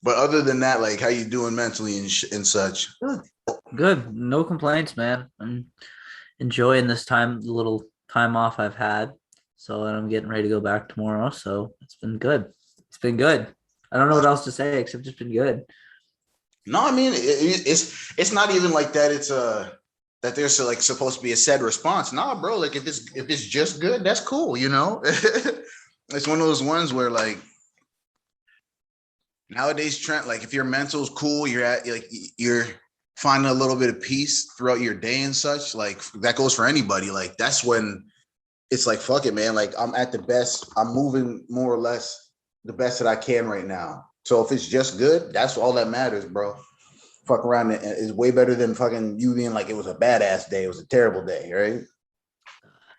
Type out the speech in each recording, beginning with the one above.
But other than that, like, how you doing mentally and such? Good. Good. No complaints, man. I'm enjoying this time, the little time off I've had. So I'm getting ready to go back tomorrow. So it's been good. It's been good. I don't know what else to say except it's been good. No, I mean it's not even like that. It's that there's like supposed to be a said response. Nah, bro. Like if it's just good, that's cool. It's one of those ones where like nowadays, Trent. Like if your mental's cool, you're finding a little bit of peace throughout your day and such. Like that goes for anybody. Like that's when it's like fuck it, man. Like I'm at the best. I'm moving more or less the best that I can right now. So if it's just good, that's all that matters, bro. Fuck around is way better than fucking you being like it was a badass day. It was a terrible day, right?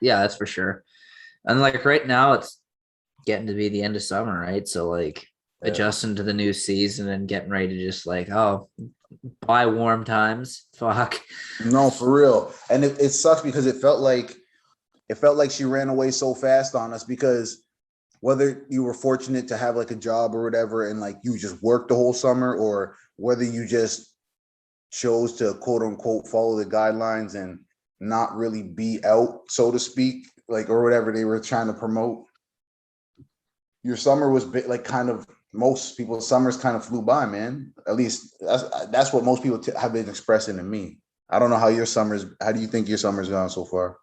Yeah, that's for sure. And like right now, it's getting to be the end of summer, right? So like Yeah. adjusting to the new season and getting ready to just like, oh, by warm times. Fuck. No, for real. And it sucks because it felt like she ran away so fast on us because whether you were fortunate to have like a job or whatever and like you just worked the whole summer or whether you just chose to quote unquote follow the guidelines and not really be out, so to speak, like or whatever they were trying to promote. Your summer was like kind of most people's summers kind of flew by, man. At least that's what most people have been expressing to me. I don't know how your summers. How do you think your summer's gone so far?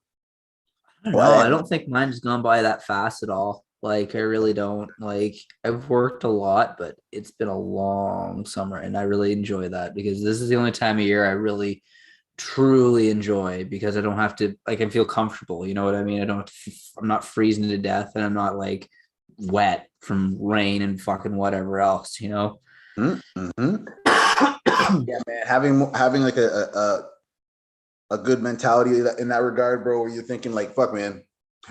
I don't Well, know. I don't think mine's gone by that fast at all. Like I really don't. Like I've worked a lot, but it's been a long summer and I really enjoy that because this is the only time of year I really truly enjoy because I don't have to like I feel comfortable, you know what I mean? I don't have to, I'm not freezing to death and I'm not like wet from rain and fucking whatever else, you know? mm-hmm. Yeah, man. Having like a good mentality in that regard, bro, where you're thinking like, fuck, man.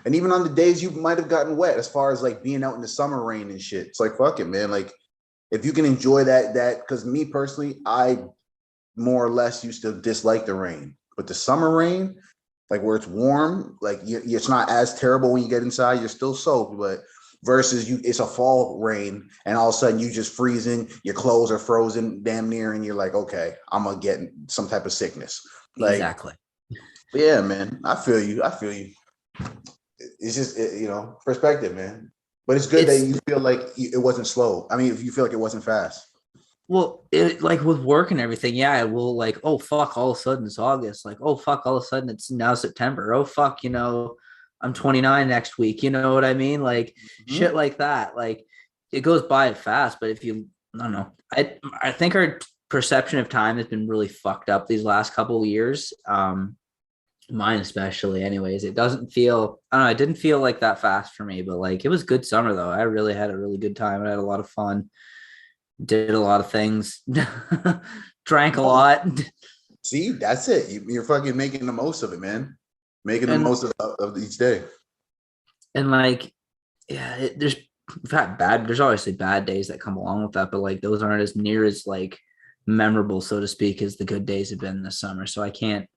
And even on the days you might have gotten wet, as far as like being out in the summer rain and shit, it's like, fuck it, man. Like, if you can enjoy that, because me personally, I more or less used to dislike the rain, but the summer rain, like where it's warm, like it's not as terrible when you get inside. You're still soaked, but versus it's a fall rain, and all of a sudden you just freezing, your clothes are frozen damn near, and you're like, okay, I'm gonna get some type of sickness. Like, Exactly. yeah, man, I feel you. I feel you. It's just perspective, man. But it's good that It's you feel like it wasn't slow. I mean, if you feel like it wasn't fast. well, it like with work and everything, yeah, it will like, oh fuck, all of a sudden it's August. Like, oh fuck, all of a sudden it's now September. Oh fuck, I'm 29 next week. You know what I mean? Like shit Mhm. like that. Like it goes by fast, but if you I don't know. I think our perception of time has been really fucked up these last couple of years. Mine especially anyways. It doesn't feel I don't know, it didn't feel like that fast for me, but like it was good summer though. I really had a really good time. I had a lot of fun, did a lot of things, drank a No, lot, see, that's it. You're fucking making the most of it, man. Making the and most of each day. like yeah, there's bad. There's obviously bad days that come along with that, but like those aren't as near as like memorable, so to speak, as the good days have been this summer. So I can't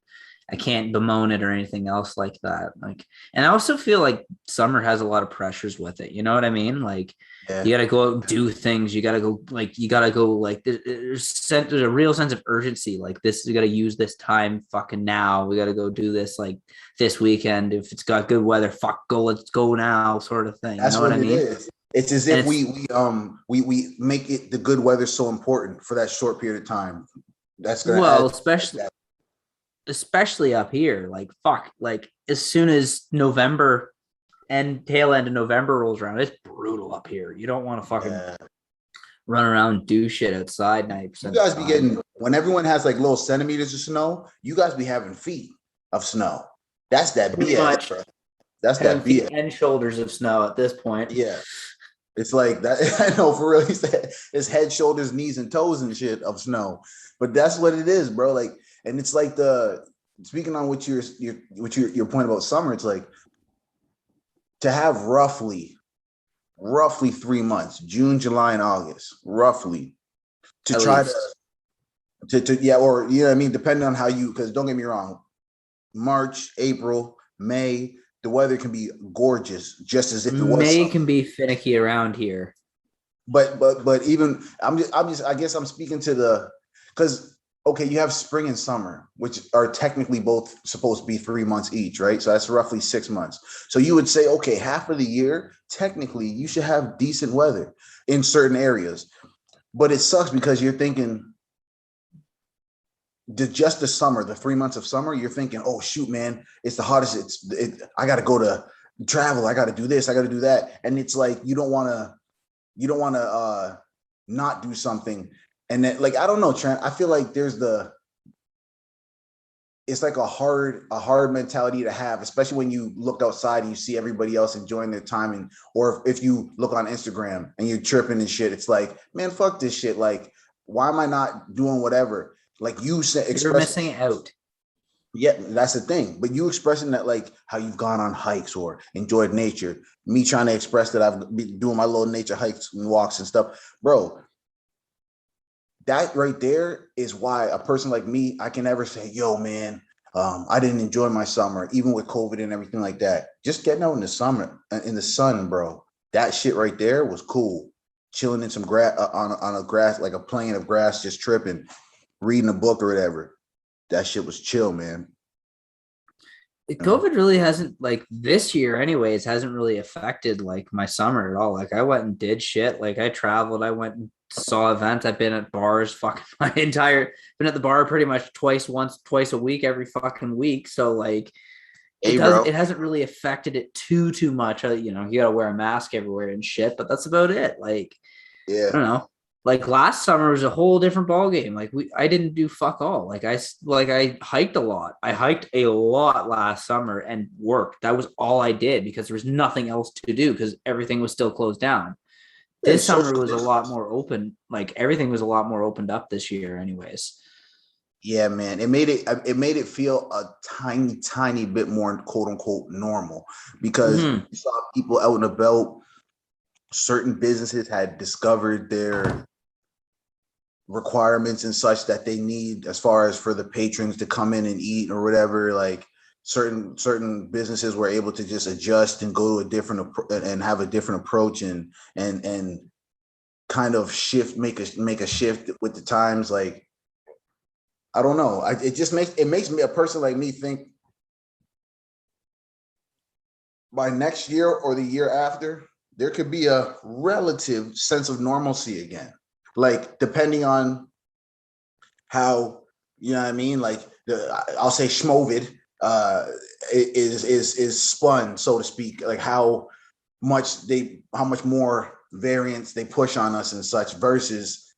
bemoan it or anything else like that. Like, and I also feel like summer has a lot of pressures with it. You know what I mean? Like, Yeah. you got to go out and do things. You got to go, like, there's a real sense of urgency. Like, we got to use this time fucking now. We got to go do this, like, this weekend. If it's got good weather, fuck, let's go now, sort of thing. You That's know what what I it mean? is. It's as And if it's, we make it the good weather so important for that short period of time. That's gonna well, add especially, that. especially up here, like, fuck, like, as soon as November and tail end of November rolls around, it's brutal up here. You don't want to fucking Yeah. run around and do shit outside You 90% of guys the be time. getting when everyone has like little centimeters of snow, you guys be having feet of snow. That's that Pretty BS, much bro. That's having that feet BS. and shoulders of snow at this point. Yeah. It's like that. I know for real. He said it's head, shoulders, knees, and toes and shit of snow. But that's what it is, bro. Like, and it's like the speaking on what your point about summer, it's like to have roughly 3 months, June, July, and August, roughly, to At try least. to yeah, or you know what I mean, depending on how you because don't get me wrong, March, April, May, the weather can be gorgeous, just as if it was May summer. can be finicky around here. but even I'm just I guess I'm speaking to the because okay, you have spring and summer, which are technically both supposed to be 3 months each, right? So that's roughly 6 months. So you would say, okay, half of the year, technically, you should have decent weather in certain areas. But it sucks because you're thinking just the summer, the 3 months of summer, you're thinking, oh shoot, man, it's the hottest. I got to go to travel. I got to do this. I got to do that. And it's like you don't want to not do something. And then like I don't know, Trent. I feel like it's like a hard mentality to have, especially when you look outside and you see everybody else enjoying their time, and or if you look on Instagram and you're tripping and shit, it's like, man, fuck this shit. Like, why am I not doing whatever? Like you said, You're express. missing out. Yeah, that's the thing. But you expressing that, like how you've gone on hikes or enjoyed nature. Me trying to express that I've been doing my little nature hikes and walks and stuff, bro. That right there is why a person like me, I can never say, yo, man, I didn't enjoy my summer, even with COVID and everything like that. Just getting out in the summer, in the sun, bro. That shit right there was cool. Chilling in some grass on a grass, like a plane of grass, just tripping, reading a book or whatever. That shit was chill, man. You know? COVID really hasn't, like, this year anyways, hasn't really affected like my summer at all. Like I went and did shit. Like I traveled, I went and saw events. I've been at bars fucking my entire been at the bar pretty much twice a week, every fucking week. So like Hey, bro. it hasn't really affected it too much. You gotta wear a mask everywhere and shit, but that's about it. Like I Yeah, don't know. Like last summer was a whole different ball game. Like I didn't do fuck all. I hiked a lot. I hiked a lot last summer and worked. That was all I did because there was nothing else to do because everything was still closed down. and This summer social was a lot distance. more open. Like everything was a lot more opened up this year, anyways. Yeah, man. It made it feel a tiny bit more quote unquote normal because Hmm. you saw people out and about. Certain businesses had discovered their requirements and such that they need as far as for the patrons to come in and eat or whatever. Like certain businesses were able to just adjust and go to a different and have a different approach and kind of make a shift with the times. Like I don't know. It makes me, a person like me, think by next year or the year after, there could be a relative sense of normalcy again. Like depending on how, you know what I mean? Like I'll say schmovid is spun, so to speak, like how much more variance they push on us and such versus,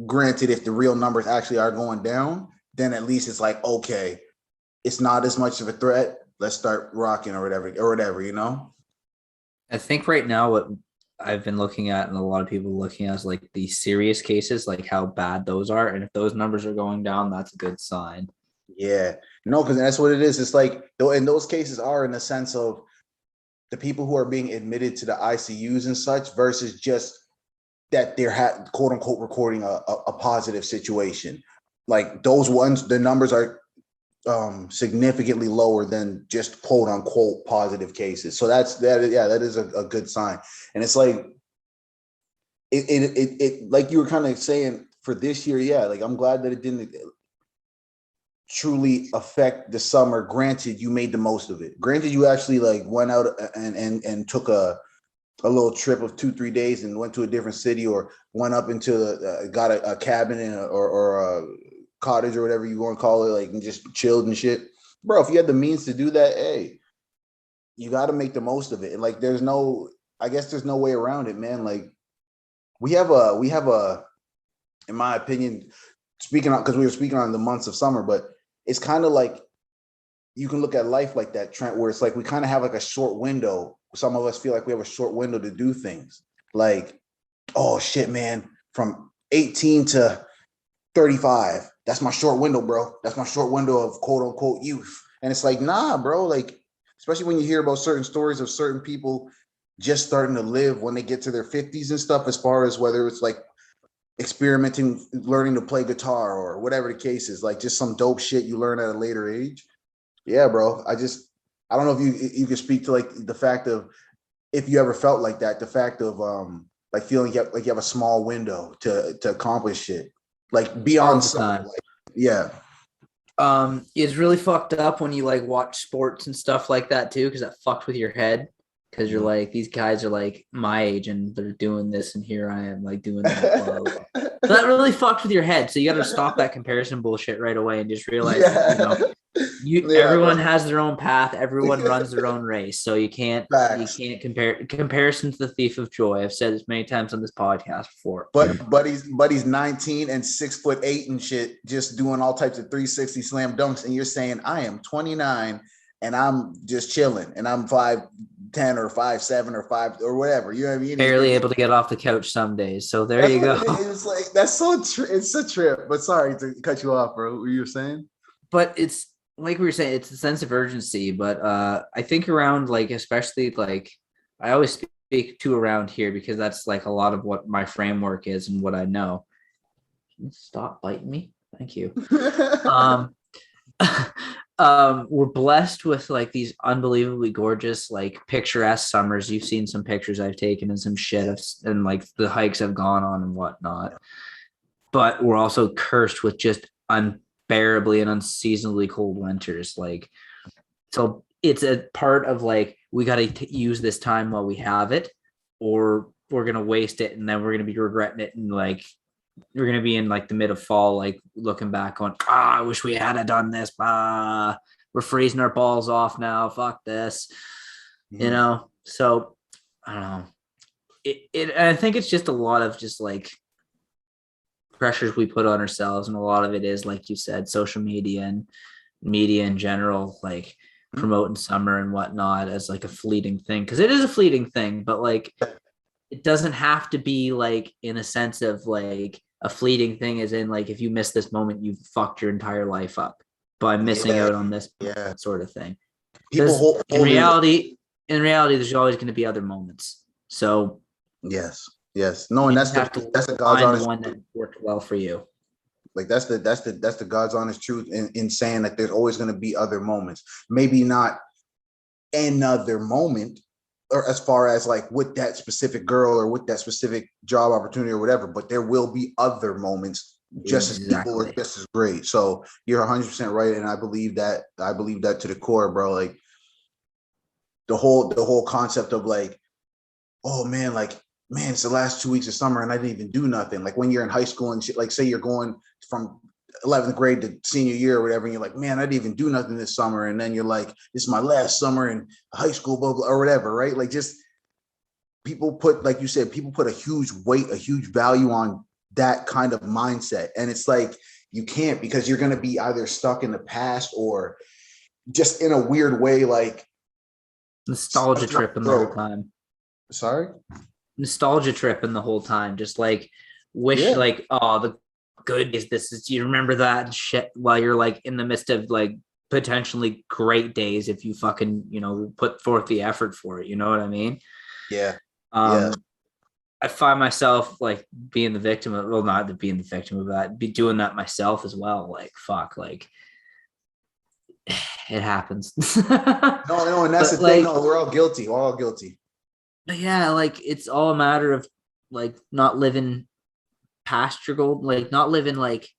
granted, if the real numbers actually are going down, then at least it's like, okay, it's not as much of a threat. Let's start rocking or whatever, you know? I think right now what I've been looking at and a lot of people looking at is like the serious cases, like how bad those are. And if those numbers are going down, that's a good sign. Yeah. No, because that's what it is. It's like, though, in those cases are in the sense of the people who are being admitted to the ICUs and such versus just that they're quote unquote recording a positive situation. Like those ones, the numbers are significantly lower than just quote unquote positive cases. So that is a good sign. And it's like it like you were kind of saying for this year, yeah. Like I'm glad that it didn't truly affect the summer. Granted, you made the most of it. Granted, you actually like went out and took a little trip of 2 3 days and went to a different city or went up into got a cabin or a cottage or whatever you want to call it, like, and just chilled and shit, bro. If you had the means to do that, hey, you got to make the most of it. Like I guess there's no way around it, man. Like we have a in my opinion, speaking on, because we were speaking on the months of summer, but it's kind of like you can look at life like that, Trent, where it's like we kind of have like a short window. Some of us feel like we have a short window to do things. Like, oh shit, man, from 18 to 35. That's my short window, bro. That's my short window of quote unquote youth. And it's like, nah, bro. Like, especially when you hear about certain stories of certain people just starting to live when they get to their 50s and stuff, as far as whether it's like experimenting, learning to play guitar or whatever the case is, like just some dope shit you learn at a later age. Yeah, bro. I don't know if you can speak to like the fact of, if you ever felt like that, the fact of like feeling like you have a small window to accomplish shit, like all beyond the summer. time. Like, yeah. It's really fucked up when you like watch sports and stuff like that too, because that fucked with your head. Because you're like, these guys are like my age and they're doing this, and here I am like doing that. Blah, blah, blah. So that really fucked with your head. So you got to stop that comparison bullshit right away and just realize, Yeah. Yeah, everyone bro. has their own path, everyone runs their own race. So you can't Facts. compare. Comparison's the thief of joy. I've said this many times on this podcast before. But buddy's 19 and 6'8" and shit, just doing all types of 360 slam dunks, and you're saying I am 29 and I'm just chilling, and I'm 5'10" or 5'7" or 5 or whatever. You know what I mean? Barely able to get off the couch some days. So there That's you go. what it is. Like that's it's a trip. But sorry to cut you off, bro. What you were saying? But it's like we were saying, it's a sense of urgency. But I think around like, especially like, I always speak to around here because that's like a lot of what my framework is and what I know. Can you stop biting me? Thank you. We're blessed with like these unbelievably gorgeous, like picturesque summers. You've seen some pictures I've taken and some shit and like the hikes I've gone on and whatnot. But we're also cursed with just unbearably and unseasonably cold winters. Like, so it's a part of like, we got to use this time while we have it, or we're going to waste it. And then we're going to be regretting it. And like, we're going to be in like the mid of fall, like looking back on, I wish we had done this. We're freezing our balls off now. Fuck this, you know? So I don't know. I think it's just a lot of just like pressures we put on ourselves. And a lot of it is, like you said, social media and media in general, like promoting summer and whatnot as like a fleeting thing. Cause it is a fleeting thing, but like, it doesn't have to be like in a sense of like a fleeting thing, as in like if you miss this moment, you've fucked your entire life up by missing out on this sort of thing. Because in reality, there's always going to be other moments. So yes. No, and that's the God's honest one that worked well for you. Like that's the God's honest truth in saying that there's always going to be other moments. Maybe not another moment, or as far as like with that specific girl or with that specific job opportunity or whatever, but there will be other moments just as people or just as great. So you're 100% right, and I believe that to the core, bro. Like the whole concept of like, oh man, like man, it's the last 2 weeks of summer and I didn't even do nothing. Like when you're in high school and shit, like say you're going from 11th grade to senior year or whatever, and you're like, man, I didn't even do nothing this summer. And then you're like, this is my last summer in high school, blah, blah, or whatever, right? Like just people put, like you said, people put a huge weight, a huge value on that kind of mindset. And it's like, you can't, because you're going to be either stuck in the past or just in a weird way, like nostalgia tripping the whole time. Sorry? Nostalgia tripping the whole time. Just like like, oh, the good is this is, you remember that shit while you're like in the midst of like potentially great days if you fucking, put forth the effort for it. You know what I mean? Yeah. I find myself like being the victim of, well, not being the victim of that, be doing that myself as well. Like, fuck, like it happens. No, and that's the thing. No, we're all guilty. But yeah, like it's all a matter of like not living past your goal, like not living like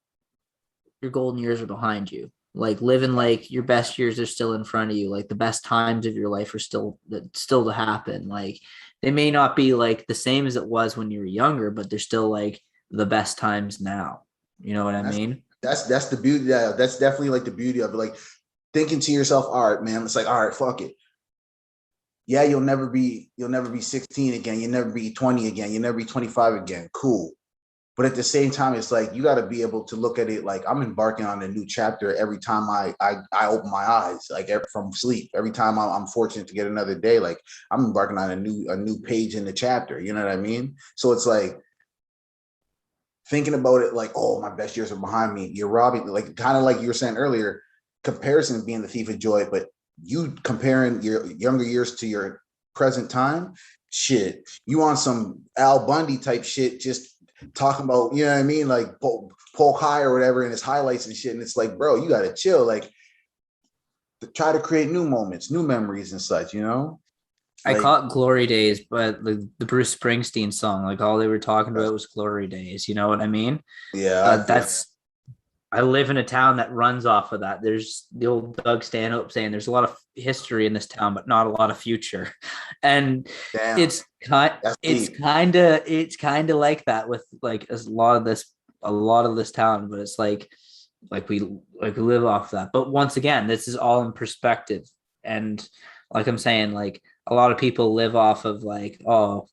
your golden years are behind you, like living like your best years are still in front of you, like the best times of your life are still to happen. Like they may not be like the same as it was when you were younger, but they're still like the best times now. You know what I mean? That's the beauty. Yeah, that's definitely like the beauty of it. Like thinking to yourself, all right, man, it's like, all right, fuck it. Yeah, you'll never be 16 again. You'll never be 20 again. You'll never be 25 again. Cool. But at the same time, it's like you got to be able to look at it like I'm embarking on a new chapter every time I open my eyes, like from sleep. Every time I'm fortunate to get another day, like I'm embarking on a new page in the chapter. You know what I mean? So it's like thinking about it like, oh, my best years are behind me. You're robbing, like kind of like you were saying earlier, comparison being the thief of joy, but you comparing your younger years to your present time, shit, you on some Al Bundy type shit, just talking about, you know what I mean? Like Polk High or whatever in his highlights and shit. And it's like, bro, you got to chill. Like try to create new moments, new memories and such, you know? I Like, call it Glory Days, but the Bruce Springsteen song, like all they were talking about was Glory Days. You know what I mean? yeah, I feel. That's I live in a town that runs off of that. There's the old Doug Stanhope saying there's a lot of history in this town, but not a lot of future. And Damn, that's deep. it's kind of like that with like a lot of this town, but it's like we live off that. But once again, this is all in perspective. And like I'm saying, like a lot of people live off of like, oh,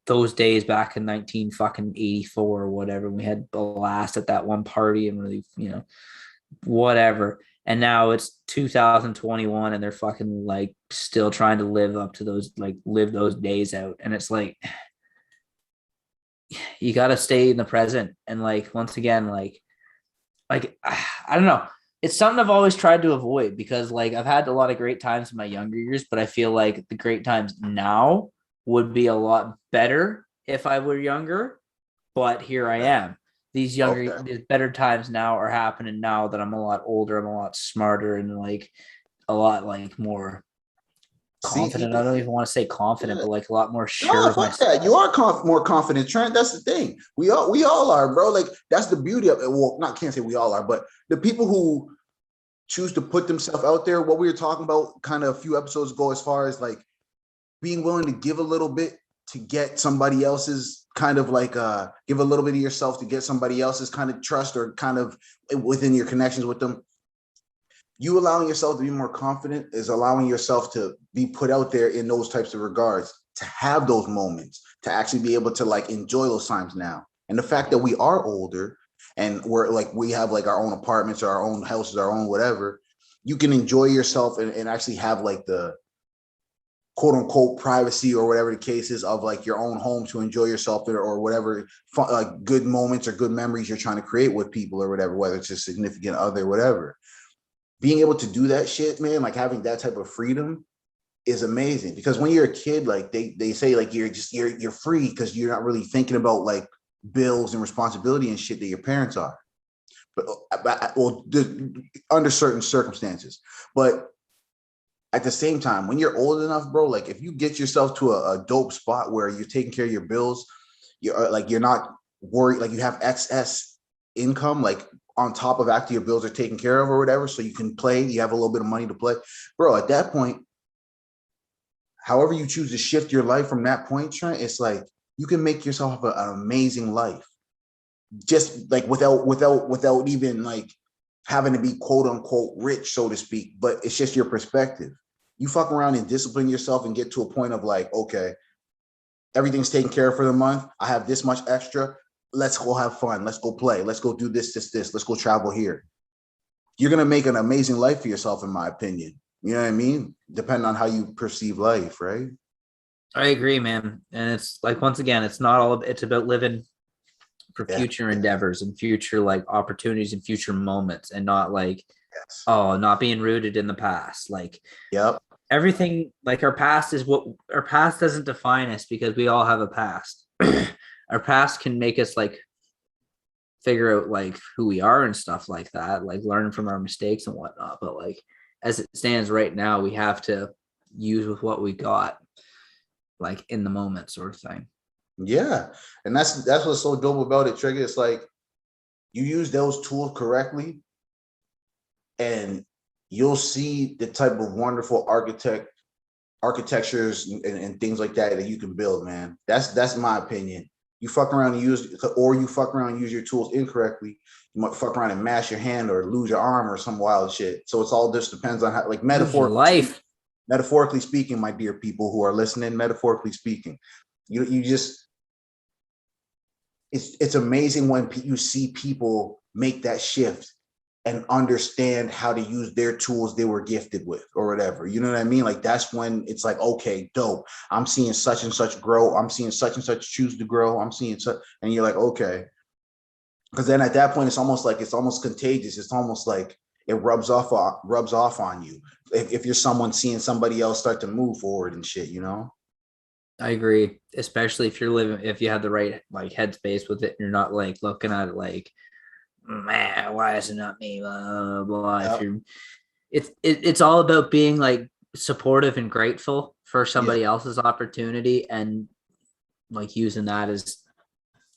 those days back in 19 fucking 84 or whatever. We had blast at that one party and really, whatever. And now it's 2021 and they're fucking like still trying to live up to those, like live those days out. And it's like, you got to stay in the present. And like, once again, like, I don't know. It's something I've always tried to avoid because like I've had a lot of great times in my younger years, but I feel like the great times now would be a lot better if I were younger. But here I am. Okay. These better times now are happening now that I'm a lot older, I'm a lot smarter, and like a lot like more See, confident. I don't even want to say confident, yeah. but like a lot more No, sure of fuck that. myself. You are more confident, Trent. That's the thing. We all are, bro. Like that's the beauty of it. Well, not can't say we all are, but the people who choose to put themselves out there. What we were talking about, kind of a few episodes ago, as far as like being willing to give a little bit to get somebody else's kind of like give a little bit of yourself to get somebody else's kind of trust or kind of within your connections with them. You allowing yourself to be more confident is allowing yourself to be put out there in those types of regards, to have those moments, to actually be able to like enjoy those times now. And the fact that we are older and we're like we have like our own apartments or our own houses, our own whatever, you can enjoy yourself and actually have like the quote unquote privacy or whatever the case is of like your own home to enjoy yourself there or whatever like good moments or good memories you're trying to create with people or whatever, whether it's a significant other, whatever. Being able to do that shit, man, like having that type of freedom is amazing. Because when you're a kid, like they say like you're free because you're not really thinking about like bills and responsibility and shit that your parents are. But well, under certain circumstances. But at the same time, when you're old enough, bro, like if you get yourself to a dope spot where you're taking care of your bills, you're not worried, like you have excess income, like on top of after your bills are taken care of or whatever, so you can play, you have a little bit of money to play, bro. At that point, however you choose to shift your life from that point, Trent, it's like you can make yourself have an amazing life, just like without even like having to be quote unquote rich, so to speak. But it's just your perspective. You fuck around and discipline yourself and get to a point of like, okay, everything's taken care of for the month. I have this much extra. Let's go have fun. Let's go play. Let's go do this. Let's go travel here. You're gonna make an amazing life for yourself, in my opinion. You know what I mean? Depending on how you perceive life, right? I agree, man. And it's like once again, it's not all it's about living for Yeah. future endeavors and future like opportunities and future moments and not like, Yes. oh, not being rooted in the past. Like Yep. everything, like our past is what our past doesn't define us because we all have a past. Our past can make us like figure out like who we are and stuff like that, like learn from our mistakes and whatnot. But like as it stands right now, we have to use with what we got, like in the moment, sort of thing. Yeah. And that's what's so dope about it, Trigger. It's like you use those tools correctly and you'll see the type of wonderful architectures and things like that you can build, man. That's my opinion. You fuck around and you fuck around and use your tools incorrectly. You might fuck around and mash your hand or lose your arm or some wild shit. So it's all just depends on how, like Lose your life. metaphorically speaking, my dear people who are listening, metaphorically speaking, you just it's amazing when you see people make that shift and understand how to use their tools they were gifted with or whatever. You know what I mean? Like that's when it's like, okay, dope. I'm seeing such and such grow. I'm seeing such and such choose to grow. I'm seeing such, and you're like, okay. Because then at that point, it's almost contagious. It's almost like it rubs off on you. If you're someone seeing somebody else start to move forward and shit, you know? I agree, especially if you're living, if you have the right like headspace with it, you're not like looking at it like, man, why is it not me? Blah, blah, blah. If Yep. you're, it's all about being like supportive and grateful for Yeah. somebody else's opportunity, and like using that as,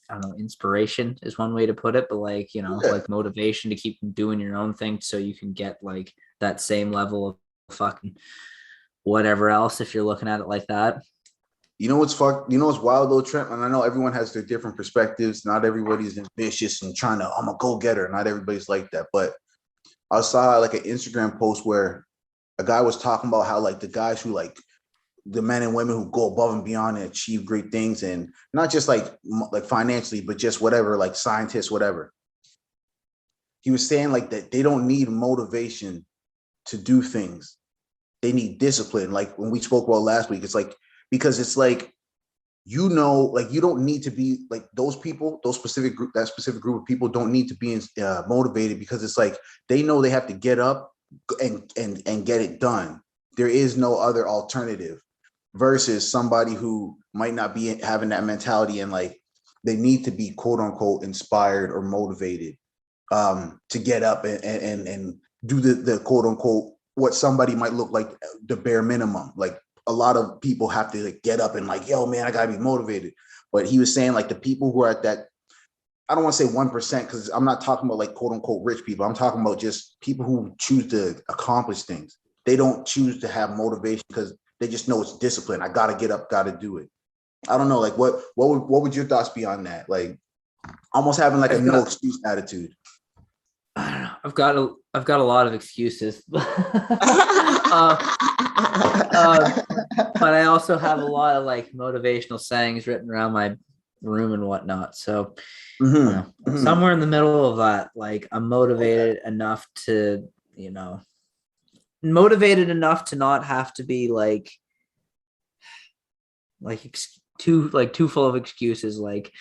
I don't know, inspiration is one way to put it, but like, you know, Yeah. like motivation to keep doing your own thing so you can get like that same level of fucking whatever else if you're looking at it like that. You know what's wild though, Trent? And I know everyone has their different perspectives. Not everybody's ambitious and trying to, I'm a go-getter. Not everybody's like that. But I saw like an Instagram post where a guy was talking about how like the guys who like the men and women who go above and beyond and achieve great things, and not just like financially, but just whatever, like scientists, whatever. He was saying like that they don't need motivation to do things. They need discipline. Like when we spoke about last week, it's like, because it's like, like you don't need to be like those people, those specific group, that specific group of people don't need to be motivated, because it's like they know they have to get up and get it done. There is no other alternative, versus somebody who might not be having that mentality, and like they need to be quote unquote inspired or motivated to get up and do the quote unquote what somebody might look like the bare minimum. Like a lot of people have to like get up and like, yo, man, I gotta be motivated. But he was saying like the people who are at that, I don't want to say 1%, because I'm not talking about like quote unquote rich people. I'm talking about just people who choose to accomplish things. They don't choose to have motivation because they just know it's discipline. I gotta get up, gotta do it. I don't know, like what would your thoughts be on that? Like almost having like a I've no got, excuse attitude. I don't know, I've got a lot of excuses. But I also have a lot of like motivational sayings written around my room and whatnot. So, you know, Mm-hmm. somewhere in the middle of that, like I'm motivated enough to, you know, motivated enough to not have to be too full of excuses. Like,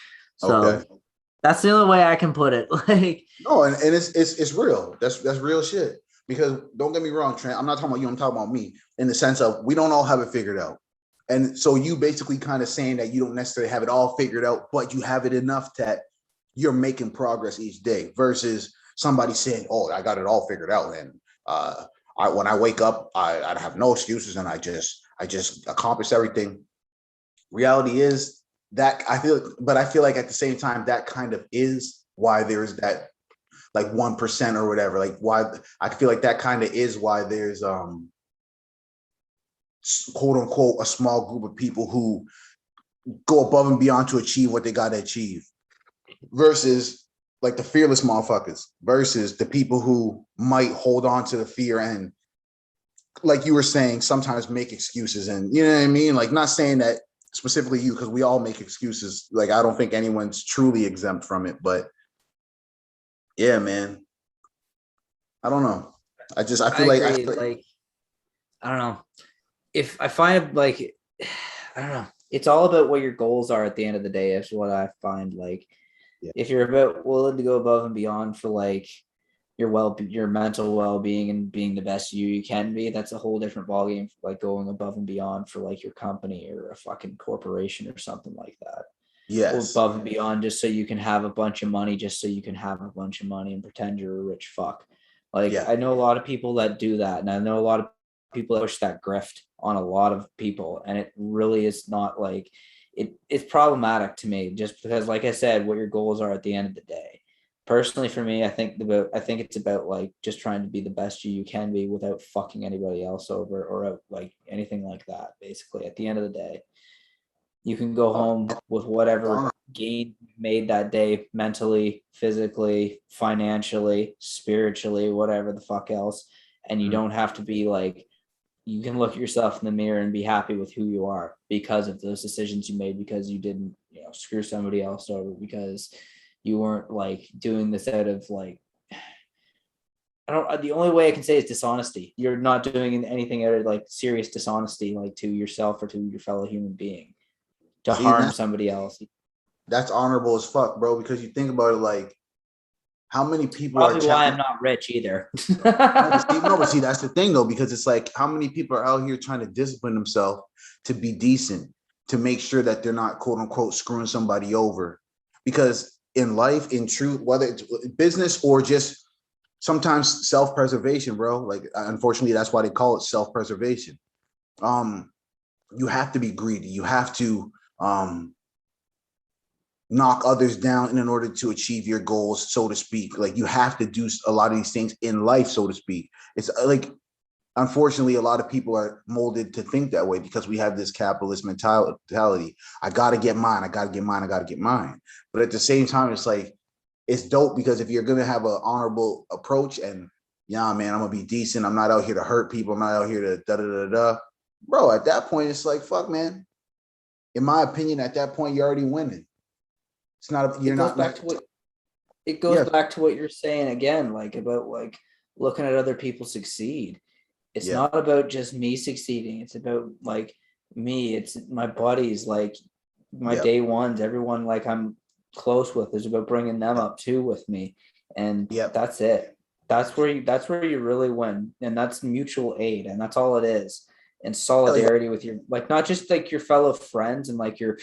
Okay. so that's the only way I can put it. Like, No, and it's real. That's real shit. Because don't get me wrong, Trent. I'm not talking about you. I'm talking about me. In the sense of we don't all have it figured out. And so you basically kind of saying that you don't necessarily have it all figured out, but you have it enough that you're making progress each day. Versus somebody saying, "Oh, I got it all figured out," and when I wake up, I have no excuses, and I just accomplish everything. Reality is that I feel like at the same time that kind of is why there's that like 1% or whatever. Like why I feel like that kind of is why there's quote unquote a small group of people who go above and beyond to achieve what they got to achieve, versus like the fearless motherfuckers, versus the people who might hold on to the fear and, like you were saying, sometimes make excuses. And you know what I mean, like not saying that specifically you, because we all make excuses. Like I don't think anyone's truly exempt from it, but yeah, man, I don't know. I I feel like agree. Like, I don't know. If I find it like, I don't know. It's all about what your goals are at the end of the day, is what I find. Like, yeah, if you're about willing to go above and beyond for like your mental well-being and being the best you can be, that's a whole different ballgame for like going above and beyond for like your company or a fucking corporation or something like that. Or yes, above and beyond just so you can have a bunch of money, just so you can have a bunch of money and pretend you're a rich fuck. Like, yeah, I know a lot of people that do that, and I know a lot of people that push that grift on a lot of people, and it really is not like it's problematic to me, just because, like I said, what your goals are at the end of the day. Personally, for me, I think it's about like just trying to be the best you can be without fucking anybody else over or like anything like that. Basically, at the end of the day, you can go home with whatever gain you made that day, mentally, physically, financially, spiritually, whatever the fuck else. And you don't have to be like, you can look at yourself in the mirror and be happy with who you are because of those decisions you made, because you didn't, you know, screw somebody else over, because you weren't like doing this out of like, I don't, the only way I can say is dishonesty. You're not doing anything out of like serious dishonesty, like to yourself or to your fellow human being, to see, harm somebody else. that's honorable as fuck, bro. Because you think about it, like how many people are Probably why challenging. I'm not rich either. No, but see, that's the thing though, because it's like how many people are out here trying to discipline themselves to be decent, to make sure that they're not quote unquote screwing somebody over. Because in life, in truth, whether it's business or just sometimes self-preservation, bro. Like unfortunately, that's why they call it self-preservation. you have to be greedy. You have to knock others down in order to achieve your goals, so to speak. Like you have to do a lot of these things in life, so to speak. It's like, unfortunately, a lot of people are molded to think that way because we have this capitalist mentality. I got to get mine. I got to get mine. I got to get mine. But at the same time, it's like, it's dope because if you're going to have an honorable approach and, yeah, man, I'm going to be decent. I'm not out here to hurt people. I'm not out here to da da da da. Bro, at that point, it's like, fuck, man. In my opinion, at that point, you're already winning. It's not, you're not. It goes back to what you're saying again, like about like looking at other people succeed. It's not about just me succeeding. It's about like me. It's my buddies, like my day ones, everyone like I'm close with. Is about bringing them up too with me, and that's it. That's where you really win, and that's mutual aid, and that's all it is. And solidarity with your, like, not just like your fellow friends and like your,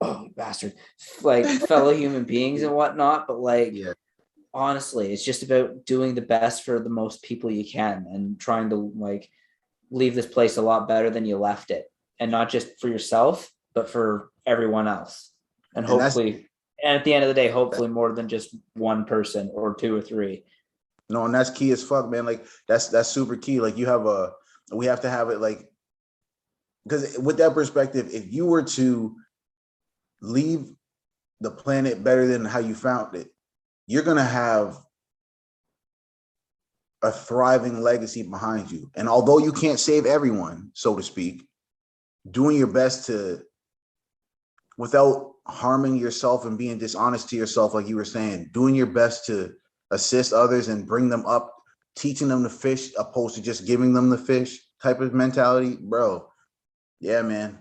oh, you bastard, like fellow human beings and whatnot, but like honestly, it's just about doing the best for the most people you can and trying to like leave this place a lot better than you left it, and not just for yourself but for everyone else, and hopefully, and at the end of the day, hopefully more than just one person or two or three. No, and that's key as fuck, man. Like that's super key. Like we have to have it, like, because with that perspective, if you were to leave the planet better than how you found it, you're going to have a thriving legacy behind you. And although you can't save everyone, so to speak, doing your best to, without harming yourself and being dishonest to yourself, like you were saying, doing your best to assist others and bring them up, teaching them to fish opposed to just giving them the fish type of mentality, bro. Yeah, man.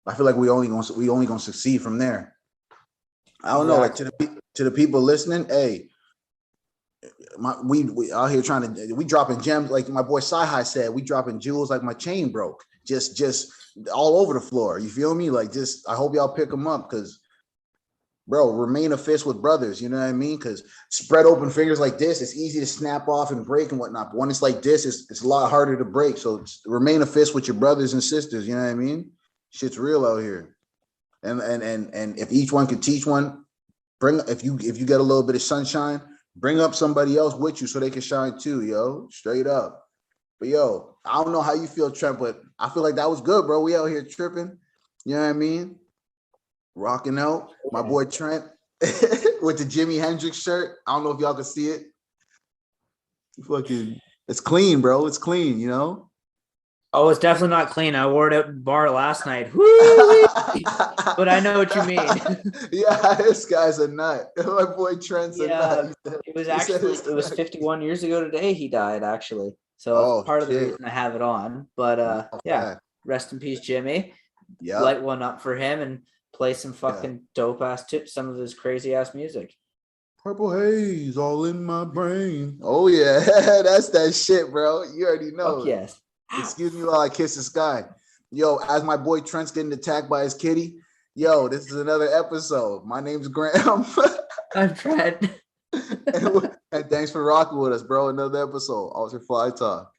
I feel like we only gonna succeed from there. I don't know, like to the people listening, hey, we out here we dropping gems, like my boy Sci-Hi said, we dropping jewels like my chain broke, just all over the floor. You feel me? Like, just I hope y'all pick them up, because, bro, remain a fist with brothers. You know what I mean? Because spread open fingers like this, it's easy to snap off and break and whatnot. But when it's like this, it's a lot harder to break. So remain a fist with your brothers and sisters. You know what I mean? Shit's real out here. And if each one could teach one, if you get a little bit of sunshine, bring up somebody else with you so they can shine too, yo. Straight up. But yo, I don't know how you feel, Trent, but I feel like that was good, bro. We out here tripping. You know what I mean? Rocking out. My boy Trent with the Jimi Hendrix shirt. I don't know if y'all can see it. Fucking, it's clean, bro. It's clean, you know? Oh, it's definitely not clean. I wore it at the bar last night. But I know what you mean. Yeah, this guy's a nut. My boy Trent's a nut. It was 51 years ago today he died, actually. So part of the reason I have it on. But rest in peace, Jimmy. Yeah. Light one up for him and play some fucking dope ass tips, some of his crazy ass music. Purple haze all in my brain. Oh yeah, that's that shit, bro. You already know. Fuck yes. Excuse me while I kiss the sky. Yo, as my boy Trent's getting attacked by his kitty, yo, this is another episode. My name's Graham. I'm Trent. and thanks for rocking with us, bro. Another episode. Ultra Fly Talk.